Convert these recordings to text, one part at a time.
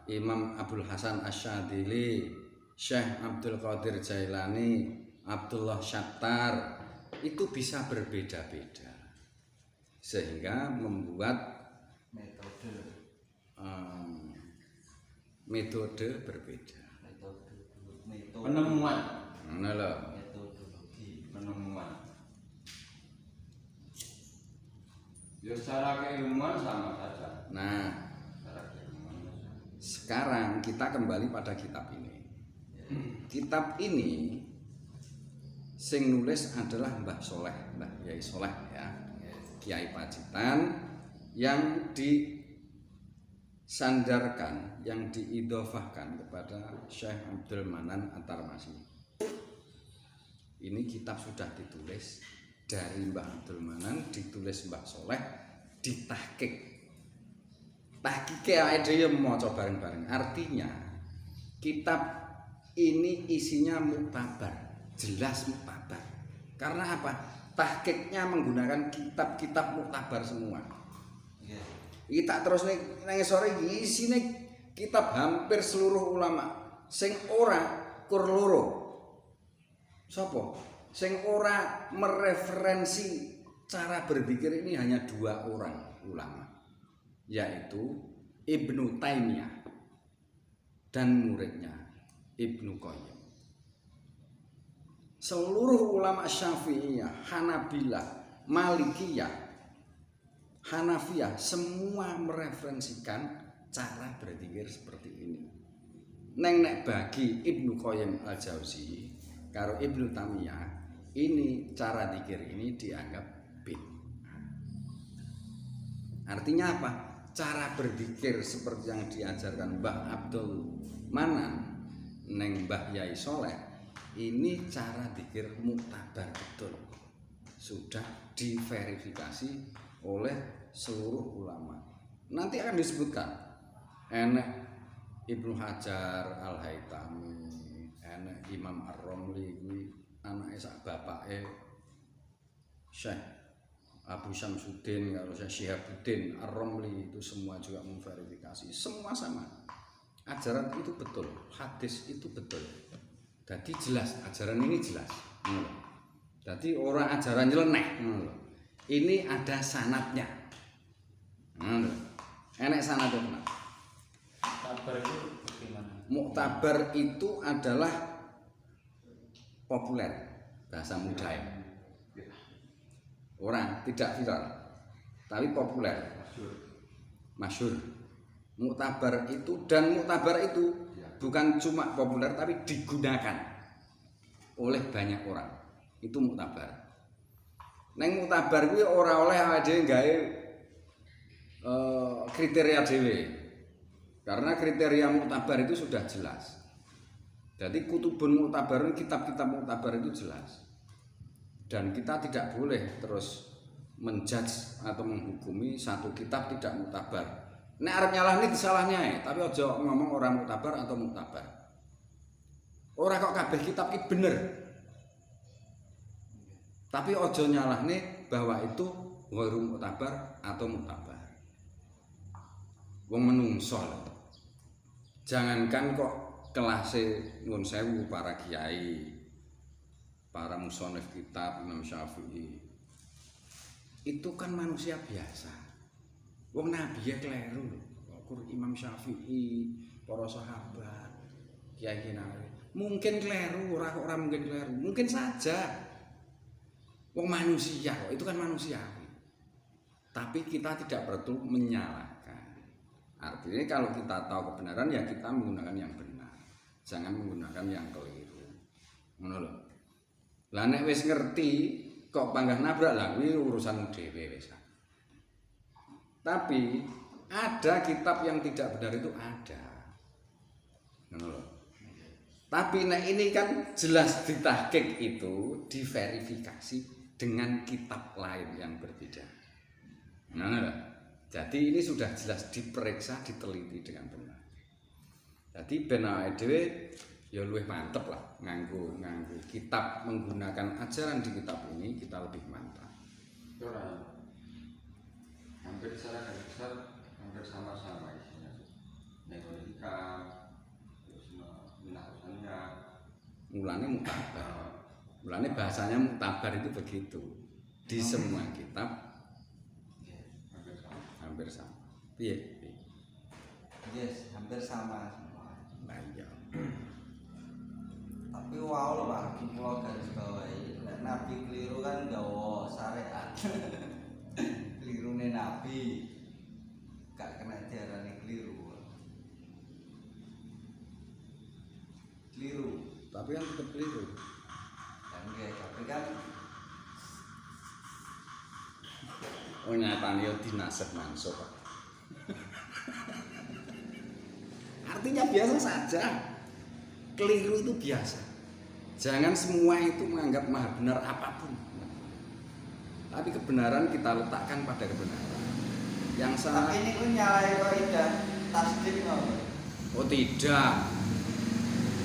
Imam Abdul Hasan Asyadzili, Syekh Abdul Qadir Jailani, Abdullah Syattar, itu bisa berbeda-beda sehingga membuat metode berbeda. Penemuan. Metodologi penemuan. Ya secara keilmuan sama saja. Nah, sekarang kita kembali pada kitab ini. Kitab ini sing nulis adalah Mbah Soleh, Mbah Yai Soleh ya, Kiai Pacitan, yang disandarkan, yang diidhofahkan kepada Syekh Abdul Manan At-Tarmasi. Ini kitab sudah ditulis dari Mbah Abdul Manan, ditulis Mbah Soleh, ditahqiq. Tahqiqe awake dhewe maca bareng-bareng. Artinya kitab ini isinya muktabar, jelas muktabar. Karena apa? Tahqiqnya menggunakan kitab-kitab muktabar semua. Kita terus nang sore iki isine kitab hampir seluruh ulama. Sing ora kur loro. Sapa? Sing ora mereferensi cara berpikir ini hanya 2 orang ulama, yaitu Ibnu Taimiyah dan muridnya Ibnu Qayyim. Seluruh ulama Syafi'iyah, Hanabilah, Malikiyah, Hanafiyah semua mereferensikan cara berpikir seperti ini. Nek bagi Ibnu Qayyim Al-Jauzi karo Ibnu Taimiyah, ini cara zikir ini dianggap bid'ah. Artinya apa? Cara berpikir seperti yang diajarkan Mbah Abdul Manan neng Mbah Yai Soleh, ini cara zikir muktabar betul, sudah diverifikasi oleh seluruh ulama. Nanti akan disebutkan enek Ibnu Hajar Al-Haytami, enek Imam Ar-Romli, anake sak bapake Syekh Abu Syamsuddin, kalau Syekh Syihabuddin Ar-Romli, itu semua juga memverifikasi, semua sama. Ajaran itu betul, hadis itu betul. Jadi jelas, ajaran ini jelas. Jadi orang ajaran nyeleneh. Ini ada sanadnya. Enek sanadnya. Muktabar itu bagaimana? Muktabar itu adalah populer, bahasa muda ya. Orang tidak viral, tapi populer, masyhur. Muktabar itu, dan muktabar itu bukan cuma populer tapi digunakan oleh banyak orang. Itu muktabar. Neng muktabar kuwi ora oleh awake dhewe gawe kriteria dhewe. Karena kriteria muktabar itu sudah jelas. Jadi kutubun muktabar, kitab-kitab muktabar itu jelas. Dan kita tidak boleh terus menjudge atau menghukumi satu kitab tidak muktabar. Nek arep nyalahne disalahnya ya, tapi aja ngomong orang muktabar atau muktabar. Ora kok kabeh kitab iki bener. Tapi aja nyalahne bahwa itu ghairu muktabar atau muktabar. Wong menungso lho. Jangankan kok kelase nyuwun sewu para kiai, para musonif kitab Imam Syafi'i, itu kan manusia biasa. Wong Nabi ya kleru lho. Imam Syafi'i, para sahabat, kiai nabi. Mungkin kleru, ora mungkin kleru. Mungkin saja. Wong manusia kok, itu kan manusiawi. Tapi kita tidak perlu menyalahkan. Artinya kalau kita tahu kebenaran ya kita menggunakan yang benar. Jangan menggunakan yang keliru. Ngono lho. Lah nek wis ngerti kok panggah nabrak lah kuwi urusan dhewe wis. Tapi ada kitab yang tidak benar itu ada. Ngono lho. Tapi nek ini kan jelas ditahqiq itu diverifikasi dengan kitab lain yang berbeda. Ngono lho. Jadi ini sudah jelas diperiksa, diteliti dengan benar. Jadi ben awake dhewe ya luwih mantep lah nganggo kitab, menggunakan ajaran di kitab ini kita lebih mantap. Hampir secara garis besar hampir sama-sama isinya. Metodika, mulane mutabar. Mulane bahasanya mutabar itu begitu. Di semua kitab hampir sama. Piye? Yes, hampir sama semua. Nah, iya. Tapi wow lho Pak, kula garis bawahi, nek Nabi keliru kan nggawa syariat. Kelirune Nabi gak kena diarani keliru. Keliru. Tapi kan tetap keliru. Dan nggih, tapi kan Oh nyatane yo dinasep mansuh, Pak. Artinya biasa saja. Keliru itu biasa. Jangan semua itu menganggap maha benar apapun. Tapi kebenaran kita letakkan pada kebenaran. Yang salah. tapi ini pun nyalahi kaidah tasdik ngono. Oh tidak.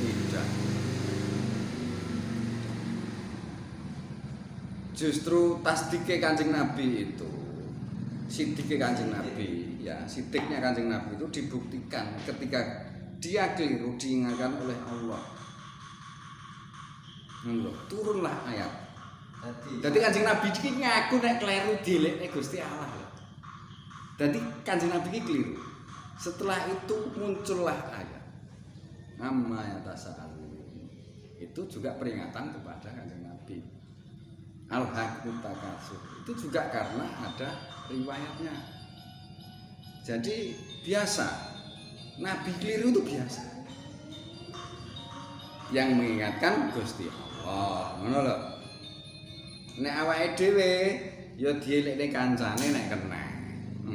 Tidak. Justru tasdike Kanjeng Nabi itu, sidike Kanjeng Nabi, ya sidiknya Kanjeng Nabi itu dibuktikan ketika dia keliru diingatkan oleh Allah. Turunlah ayat. Jadi Kanjeng Nabi iki ngaku nek kleru dilekne Gusti Allah. Jadi Kanjeng Nabi iki keliru. Setelah itu muncullah ayat. Amma yatasaalun. Itu juga peringatan kepada Kanjeng Nabi. Al-Haqqut Takatsur. Itu juga karena ada riwayatnya. Jadi biasa. Nabi keliru itu biasa. Yang mengingatkan Gusti Allah. Ngono lho. Nek awake dhewe ya dielekne kancane nek kena.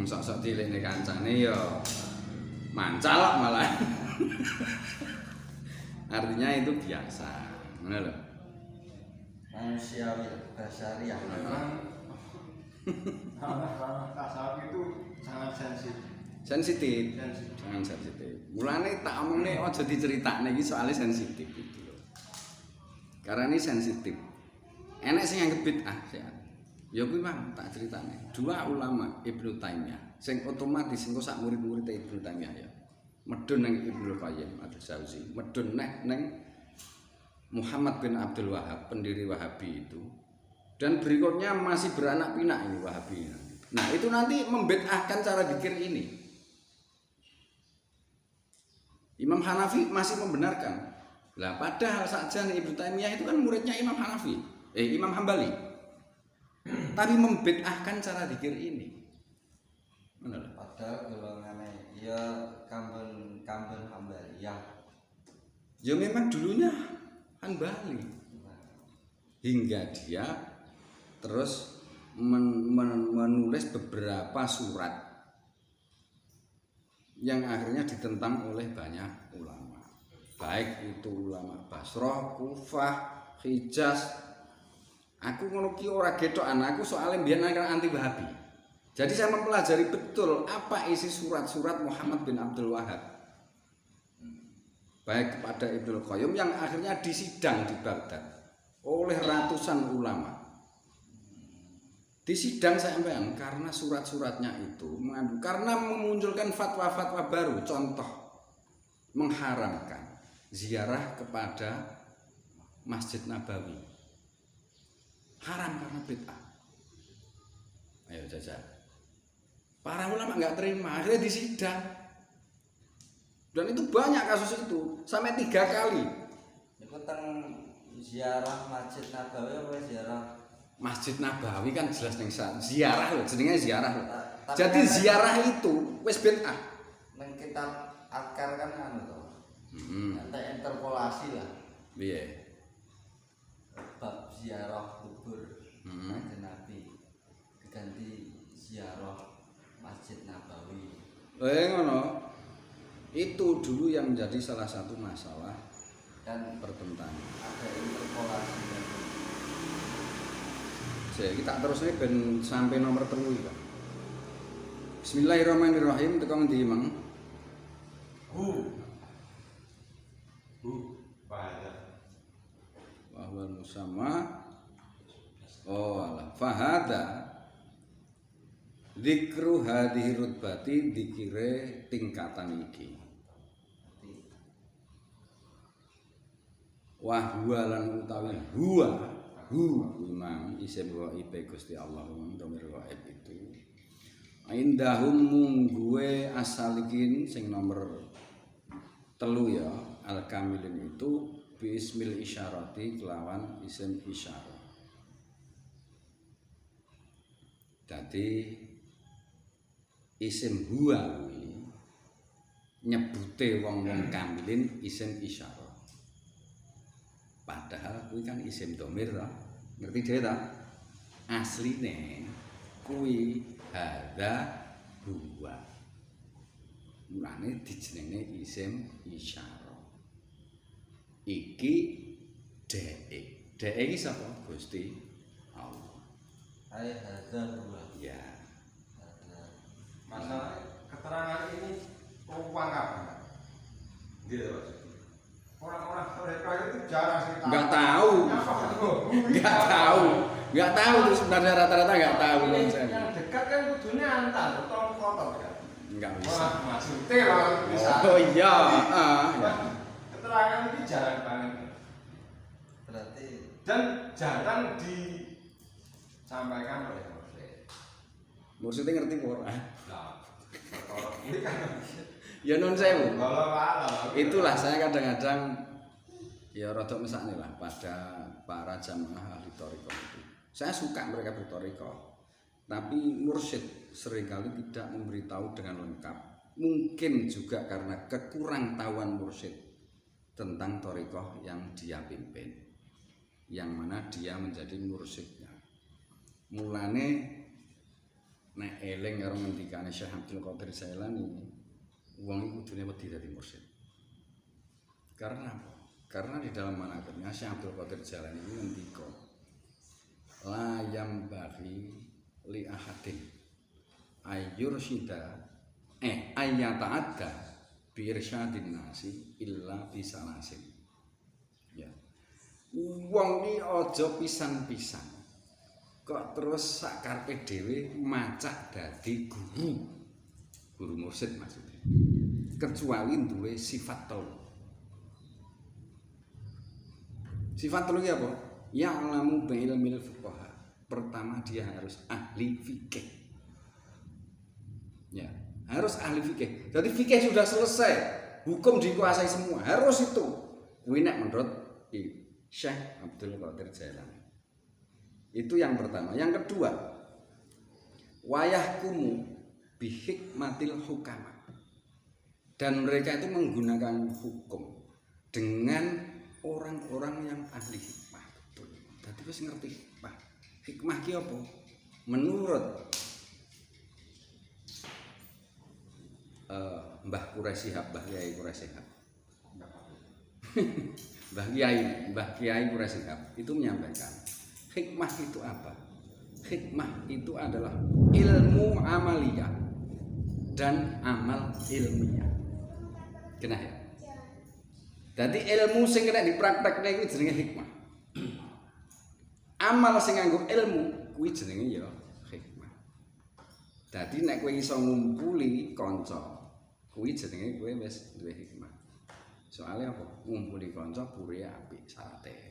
Sok-sok dielekne kancane ya mancal malah. Artinya itu biasa. Ngono lho. Manusiawi, basariah. Ranah tasawuf itu sangat sensitif. Sensitif. Sangat sensitif. Mulane tak omongne aja diceritakne iki soalnya sensitif gitu loh. Karena ini sensitif. Enek sing anggap bid'ah sih. Ya kuwi mah tak ceritane. Dua ulama Ibnu Taimiyah sing otomatis engko sak murid-murid Ibnu Taimiyah ya. Medun nang Ibnu Qayyim Al-Jauzi, medun neng Muhammad bin Abdul Wahab, pendiri Wahabi itu. Dan berikutnya masih beranak pinak ini Wahabi. Nah, itu nanti membid'ahkan cara pikir ini. Imam Hanafi masih membenarkan. Lah padahal saja Ibnu Taimiyah itu kan muridnya Imam Hanafi, Imam Hambali. Tapi membid'ahkan cara pikir ini. Benar. Padahal golongannya ya kamben Hambaliyah. Ya memang dulunya Hambali. Hingga dia terus menulis beberapa surat yang akhirnya ditentang oleh banyak ulama. Baik itu ulama Basrah, Kufah, Hijaz. Aku ngono ki ora getokan, aku soalnya mbiyen anti Wahabi. Jadi saya mempelajari betul apa isi surat-surat Muhammad bin Abdul Wahab. Baik kepada Ibnu Qayyim yang akhirnya disidang di Baghdad oleh ratusan ulama. Disidang sampean karena surat-suratnya itu mengandung karena memunculkan fatwa-fatwa baru, contoh mengharamkan ziarah kepada Masjid Nabawi. Haram karena bid'ah. Ayo jajal. Para ulama nggak terima, akhirnya disidang. Dan itu banyak kasus itu, sampai 3 kali. Itu tentang ziarah Masjid Nabawi apa ziarah? Masjid Nabawi kan jelas ning ziarah lho, jenenge ziarah lho. Tapi Jadi kan ziarah itu wis bid'ah. nang kitab akar kan anu to. Nanti interpolasi lah. Piye? Bab ziarah kubur Kanjeng Nabi diganti ziarah Masjid Nabawi. Ngono. Itu dulu yang menjadi salah satu masalah Dan pertentangan. ada interpolasi. Jadi kita terusnya ben sampai nomor 3 Pak. Bismillahirrahmanirrahim tekan ndi Mang? Bahaya. Wahwal musamma. Oh alah fahada dzikru hadhihi rutbati dikire tingkatan iki. wa huwa lan utawi huwa imam isim ghaib Gusti Allah domir ghaib itu indahum mungguwe asalikin sing nomor 3 ya al kamilin itu bismil isyarati kelawan isim isyarah. Dadi isim huwa kuwi nyebute wong-wong kamilin isim isyarah. Padahal kuwi kan isim domir to. Ngerti dhewe ta? Asline kuwi hadza huwa. Mulane dijenenge isim isyarah. Iki dhek. Dhek iki sapa? Gusti Allah. Hai hadza huwa. Ya. Masalah keterangan ini peruang apa? Gitu Mas. Orang-orang mereka itu jarang sih Enggak tahu. Enggak tahu tuh sebenarnya rata-rata enggak tahu konsep. Yang dekat kan kudunya antar atau kotor kan. Enggak bisa. Wah, maksudnya lah bisa. Oh iya, ya. Keterangan ini jarang banget. Berarti Dan jarang disampaikan oleh Mursyid. Mursyid ngerti ora? Nah, kalau ini kan Ya nun sewu. kalau Itulah saya kadang-kadang ya rada mesakne lah pada para jamaah ahli thariqah itu. Saya suka mereka berthariqah. Tapi mursyid seringkali tidak memberitahu dengan lengkap. Mungkin juga karena kekurangtahuan mursyid tentang thariqah yang dia pimpin. Yang mana dia menjadi mursyidnya. Mulane nek eling karo ngendikane Syekh Abdul Qadir Jailani, wong iku kudune wedi dadi mursyid. Karena apa? Karena di dalam manakernya Syekh Abdul Qadir Jailani ini ngendika la yambaghi li ahadin ayyursyida ayyata'adda bi irsyadin nasi illa bisalasin. Ya. Wong iki aja pisan-pisan kok terus sak karepe dhewe macak dadi guru mursyid maksudnya, kecuali duwe sifat telu. Sifat telu iki apa? Ya'lamu bi ilmil fuqaha. Pertama dia harus ahli fikih. Ya, harus ahli fikih. Jadi fikih sudah selesai, hukum dikuasai semua. Harus itu. Kuwi nek menurut Syekh Abdul Qadir Jailani. Itu yang pertama. Yang kedua, wayahkumu bihikmatil hukama. Dan mereka itu menggunakan hukum dengan orang-orang yang ahli hikmah. Betul. Dadi wis ngerti hikmah. Hikmah ki apa? Menurut Mbah Quraisihab, Mbah Kiai Quraisihab. Mbah Kiai Quraisihab itu menyampaikan hikmah itu apa? Hikmah itu adalah ilmu amaliyah dan amal ilmiah. Kenapa ya? Jadi ilmu sing kena dipraktekne iku jenenge hikmah. Amal sing nganggo ilmu kuwi jenenge ya hikmah. Dadi nek kowe iso ngumpuli kanca, kuwi jenenge kowe wis duwe hikmah. Soalnya apa? Ngumpuli kanca pure apik sate.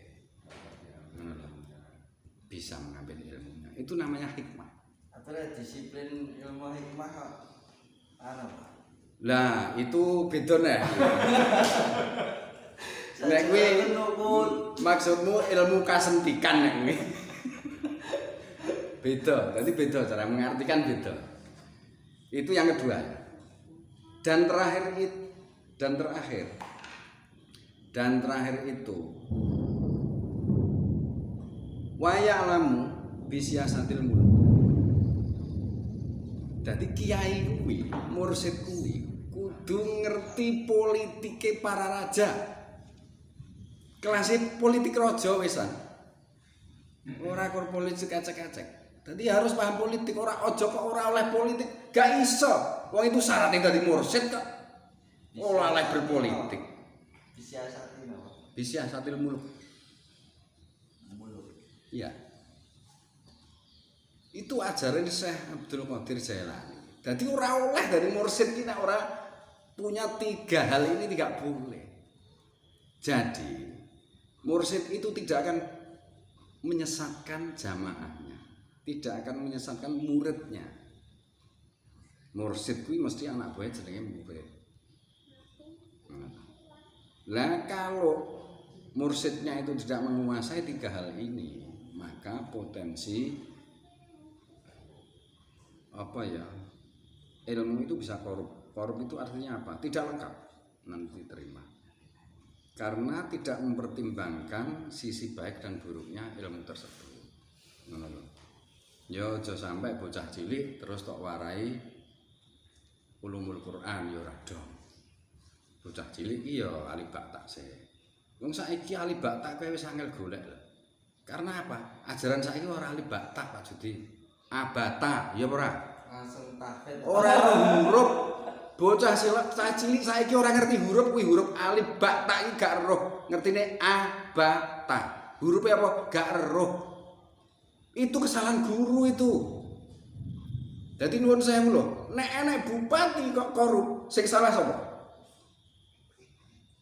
Bisa mengambil ilmunya. Itu namanya hikmah. atuh disiplin ilmu hikmah kok anu Pak. Lah, itu beda nek. Nek kuwi maksudmu ilmu kasentikan nek kuwi. Beda, berarti beda cara mengartikan beda. Itu yang kedua. Dan terakhir itu wa ya'lamu bisiasatil muluk. Dadi kiai kuwi, mursyid kuwi kudu ngerti politike para raja. Kelasé politik raja wisan. Ora kur politik acek-acek. Dadi harus paham politik, ora aja kok ora oleh politik, gak iso. Wong itu syaratnya dadi mursyid kok. Ora oleh berpolitik. Disiasati napa? Bisiasatil muluk. Iya. Itu ajaran Syekh Abdul Qadir Jailani. Jadi ora oleh dari mursyid kita ora punya 3 hal ini tidak boleh. Jadi Mursyid itu tidak akan menyesatkan jamaahnya, tidak akan menyesatkan muridnya. Mursyid kuwi mesti anak buah jenenge murid. Lah kalau mursyidnya itu tidak menguasai 3 hal ini, maka potensi apa ya? Ilmu itu bisa korup. Korup itu artinya apa? Tidak lengkap nanti terima. Karena tidak mempertimbangkan sisi baik dan buruknya ilmu tersebut. Ngono lho. Ya aja sampai bocah cilik terus tok warai ulumul Quran ya ora dong. Bocah cilik iki ya alibak taksih. Wong saiki alibak tak kowe wis angel golek lho. Karena apa? Ajaran saiki ora alibak tak Pak Judi. Abata, ya ora? Langsung tahfidz. Ora huruf. Bocah cilik saiki ora ngerti huruf kuwi huruf alif ba ta iki gak roh. Ngertine a ba ta. Hurufnya apa? Gak roh. Itu kesalahan guru itu. Jadi nuwun sewu lho, nek enek bupati kok korup, sing salah sapa?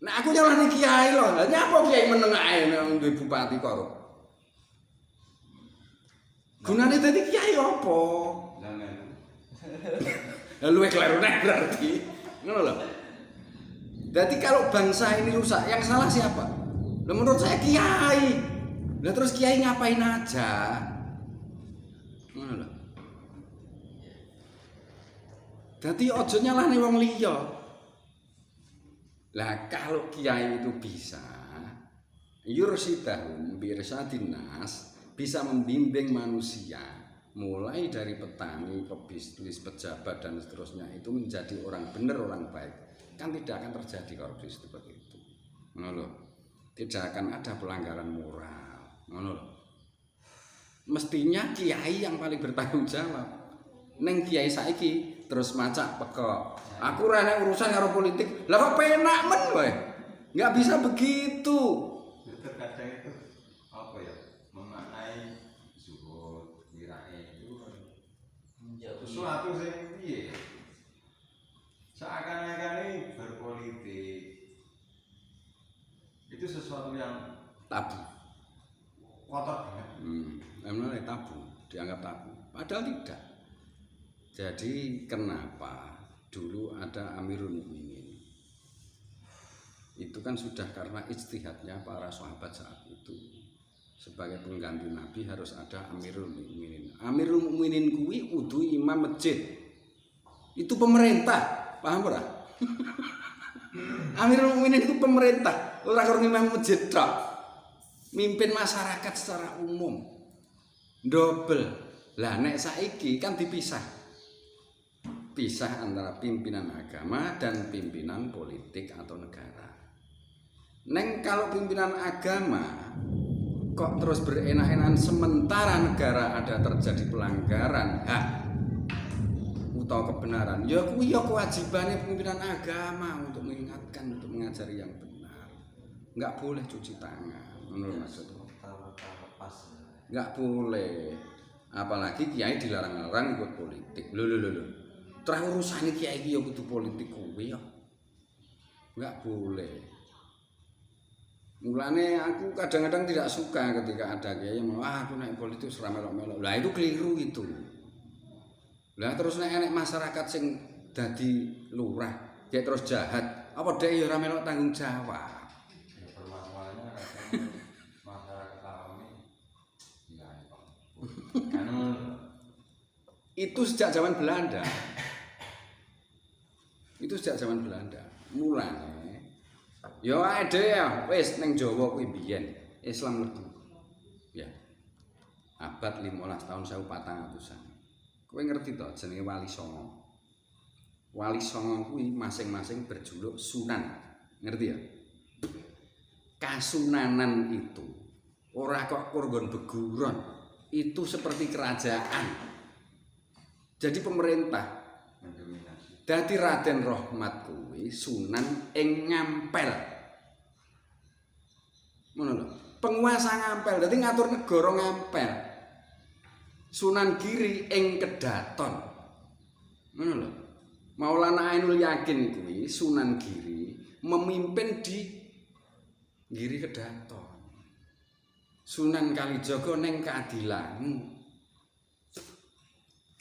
Nah aku nyalahne kiai lho. Lah nyapa kiai meneng ae nek duwe bupati korup? Gunane dadi kiai apa? Luwih kleru nek berarti. Ngono lho. Jadi kalau bangsa ini rusak, yang salah siapa? Lah menurut saya kiai. Lah terus kiai ngapain aja? Ngono lho. Dadi aja nyalahne wong liya. Lah kalau kiai itu bisa yursidahum birsadin nas, bisa membimbing manusia mulai dari petani ke bisnis, pejabat dan seterusnya itu menjadi orang benar, orang baik, kan tidak akan terjadi korupsi seperti itu. Ngono lho. Tidak akan ada pelanggaran moral. Ngono lho. Mestinya kiai yang paling bertanggung jawab. Neng kiai saiki terus macak pekok. Aku ora nek urusan karo politik. Lah kok penak men kowe? Enggak bisa begitu. Terkadang itu apa ya? Memaknai zuhud, wirae itu sesuatu sing piye? Seakan-akan ini berpolitik itu sesuatu yang Tabu. kotor banget. Memang tabu, dianggap tabu. Padahal tidak. Jadi kenapa dulu ada Amirul Mukminin? Itu kan sudah karena ijtihadnya para sahabat saat itu. Sebagai pengganti Nabi harus ada Amirul Mukminin. Amirul Mukminin kuwi kudu imam masjid. Itu pemerintah, paham ora? Amirul Mukminin itu pemerintah, ora karo imam masjid tok. Mimpin masyarakat secara umum. Double. Lah nek saiki kan dipisah. Pisah antara pimpinan agama dan pimpinan politik atau negara. Neng kalau pimpinan agama kok terus berenak-enakan sementara negara ada terjadi pelanggaran hak atau kebenaran, ya kuwi ya kewajibannya pimpinan agama untuk mengingatkan, untuk mengajari yang benar. Enggak boleh cuci tangan, menurut maksudku. Enggak boleh. Apalagi kiai dilarang-larang ikut politik. Lho. Terus urusane kiai iki ya kudu politik kuwi ya. Enggak boleh. Mulane aku kadang-kadang tidak suka ketika ada kiai yang aku naik politik ora melok-melok. Lah itu keliru itu. Lah terus nek enek masyarakat sing dadi lurah, kayak terus jahat, apa dhek ya ora melok tanggung jawab. Ya permasalahannya masyarakat awam ini ya kan Itu sejak zaman Belanda. Itu sejak zaman Belanda. Mulane ya ada ya wis ning Jawa kuwi biyen Islam mlebu. Ya. Abad 15 tahun 1400-an. Kowe ngerti to jenenge Wali Songo. Wali Songo kuwi masing-masing berjuluk Sunan. Ngerti ya? Kasunanan itu ora kok kurgon beguron. Itu seperti kerajaan. Jadi pemerintah mendominasi. dadi Raden Rahmat kuwi Sunan ing Ngampel. Ngono lho. Penguasa Ngampel, dadi ngatur negara Ngampel. Sunan Giri ing Kedaton. Ngono lho. Maulana Ainul Yakin kuwi Sunan Giri memimpin di Giri Kedaton. Sunan Kalijaga ning keadilanmu.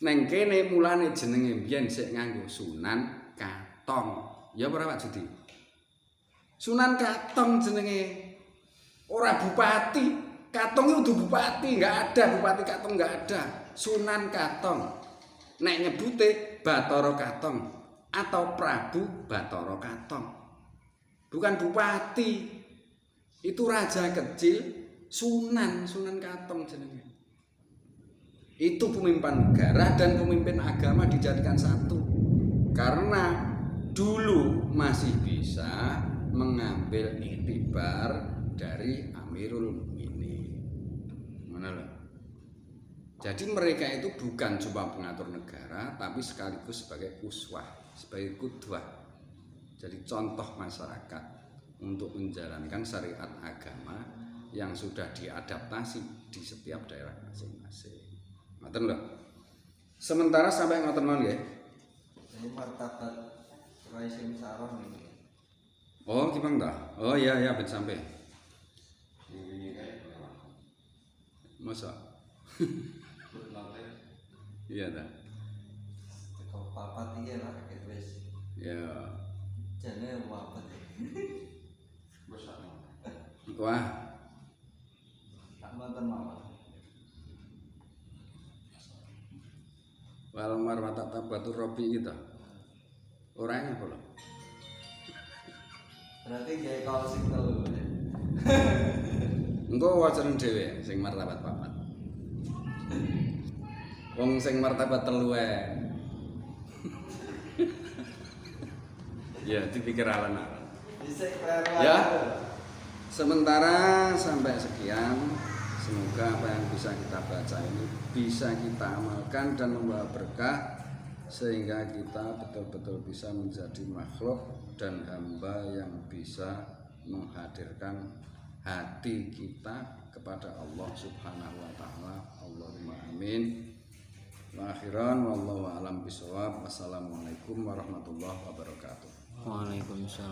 Neng kene mulane jenenge mbiyen sik nganggo Sunan Katong. Ya ora Pak Judi. Sunan Katong jenenge. Ora bupati. Katong itu bupati, enggak ada bupati Katong, enggak ada. Sunan Katong. Nek nyebute Bathara Katong atau Prabu Bathara Katong. Bukan bupati. Itu raja kecil Sunan Katong jenenge. Itu pemimpin negara dan pemimpin agama dijadikan satu. Karena dulu masih bisa mengambil iktibar dari Amirul Mukminin. Mana loh? Jadi mereka itu bukan cuma pengatur negara, tapi sekaligus sebagai uswah, sebagai qudwah. Jadi contoh masyarakat untuk menjalankan syariat agama yang sudah diadaptasi di setiap daerah masing-masing. Ngoten lho. Sementara sampai ngoten mawon nggih. Ini martabat Rai Simsarah nih. Oh, gimana dah? Oh iya ya ben sampai. Ini kayak Masa? Iya dah. Kau papat iya lah gitu wis. Ya. Jane papat. besar. Wah, Tak nonton mawon. wal marwata tabatu robi kita. Orangnya apa lho? Berarti gawe kaos sing telu. Engko wacan dhewe sing martabat papat. Wong sing martabat telu ae. Ya, dipikir alan-alan. Bisa kleru. Ya. Sementara sampai sekian, semoga apa yang bisa kita baca ini bisa kita amalkan dan membawa berkah sehingga kita betul-betul bisa menjadi makhluk dan hamba yang bisa menghadirkan hati kita kepada Allah Subhanahu wa taala. Allahumma amin. Wa akhiran wallahu a'lam bishawab. Wassalamualaikum warahmatullahi wabarakatuh. Waalaikumsalam.